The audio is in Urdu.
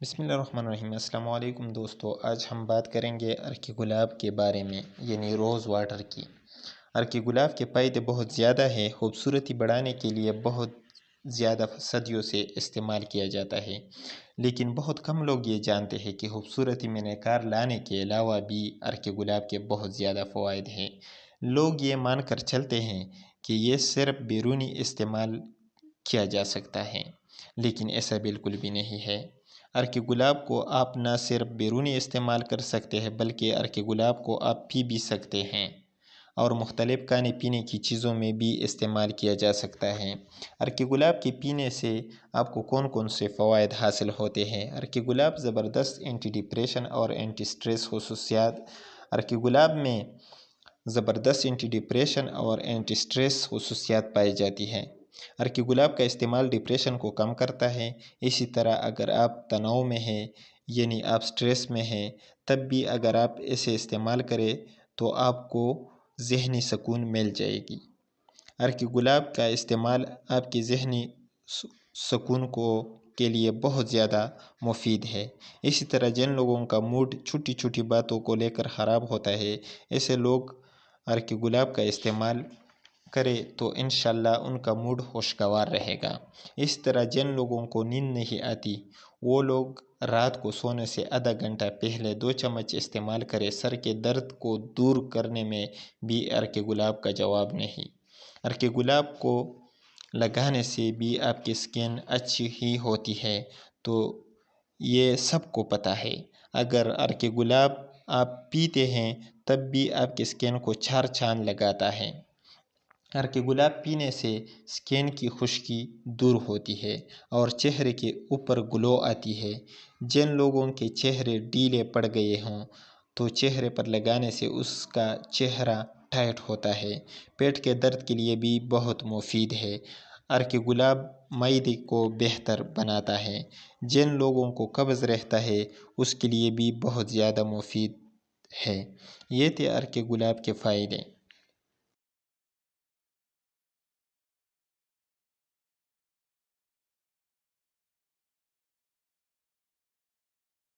بسم اللہ الرحمن الرحیم۔ السلام علیکم دوستو، آج ہم بات کریں گے ارک گلاب کے بارے میں، یعنی روز واٹر کی۔ ارک گلاب کے فائدے بہت زیادہ ہیں۔ خوبصورتی بڑھانے کے لیے بہت زیادہ صدیوں سے استعمال کیا جاتا ہے، لیکن بہت کم لوگ یہ جانتے ہیں کہ خوبصورتی میں نکھار لانے کے علاوہ بھی ارک گلاب کے بہت زیادہ فوائد ہیں۔ لوگ یہ مان کر چلتے ہیں کہ یہ صرف بیرونی استعمال کیا جا سکتا ہے، لیکن ایسا بالکل بھی نہیں ہے۔ ارک گلاب کو آپ نہ صرف بیرونی استعمال کر سکتے ہیں بلکہ ارک گلاب کو آپ پی بھی سکتے ہیں، اور مختلف کھانے پینے کی چیزوں میں بھی استعمال کیا جا سکتا ہے۔ ارک گلاب کے پینے سے آپ کو کون کون سے فوائد حاصل ہوتے ہیں؟ ارک گلاب زبردست اینٹی ڈپریشن اور اینٹی سٹریس خصوصیات۔ ارک گلاب میں زبردست اینٹی ڈپریشن اور اینٹی سٹریس خصوصیات پائی جاتی ہیں۔ ارک گلاب کا استعمال ڈپریشن کو کم کرتا ہے۔ اسی طرح اگر آپ تناؤ میں ہیں، یعنی آپ سٹریس میں ہیں، تب بھی اگر آپ اسے استعمال کریں تو آپ کو ذہنی سکون مل جائے گی۔ ارک گلاب کا استعمال آپ کے ذہنی سکون کے لیے بہت زیادہ مفید ہے۔ اسی طرح جن لوگوں کا موڈ چھوٹی چھوٹی باتوں کو لے کر خراب ہوتا ہے، ایسے لوگ ارک گلاب کا استعمال کرے تو انشاءاللہ ان کا موڈ خوشگوار رہے گا۔ اس طرح جن لوگوں کو نیند نہیں آتی، وہ لوگ رات کو سونے سے آدھا گھنٹہ پہلے 2 چمچ استعمال کرے۔ سر کے درد کو دور کرنے میں بھی ارک گلاب کا جواب نہیں۔ ارک گلاب کو لگانے سے بھی آپ کی سکن اچھی ہی ہوتی ہے، تو یہ سب کو پتہ ہے۔ اگر ارک گلاب آپ پیتے ہیں تب بھی آپ کی سکن کو 4 چاند لگاتا ہے۔ ارک گلاب پینے سے سکن کی خشکی دور ہوتی ہے اور چہرے کے اوپر گلو آتی ہے۔ جن لوگوں کے چہرے ڈھیلے پڑ گئے ہوں تو چہرے پر لگانے سے اس کا چہرہ ٹائٹ ہوتا ہے۔ پیٹ کے درد کے لیے بھی بہت مفید ہے۔ ارک گلاب معدے کو بہتر بناتا ہے۔ جن لوگوں کو قبض رہتا ہے اس کے لیے بھی بہت زیادہ مفید ہے۔ یہ تھے ارک گلاب کے فائدے۔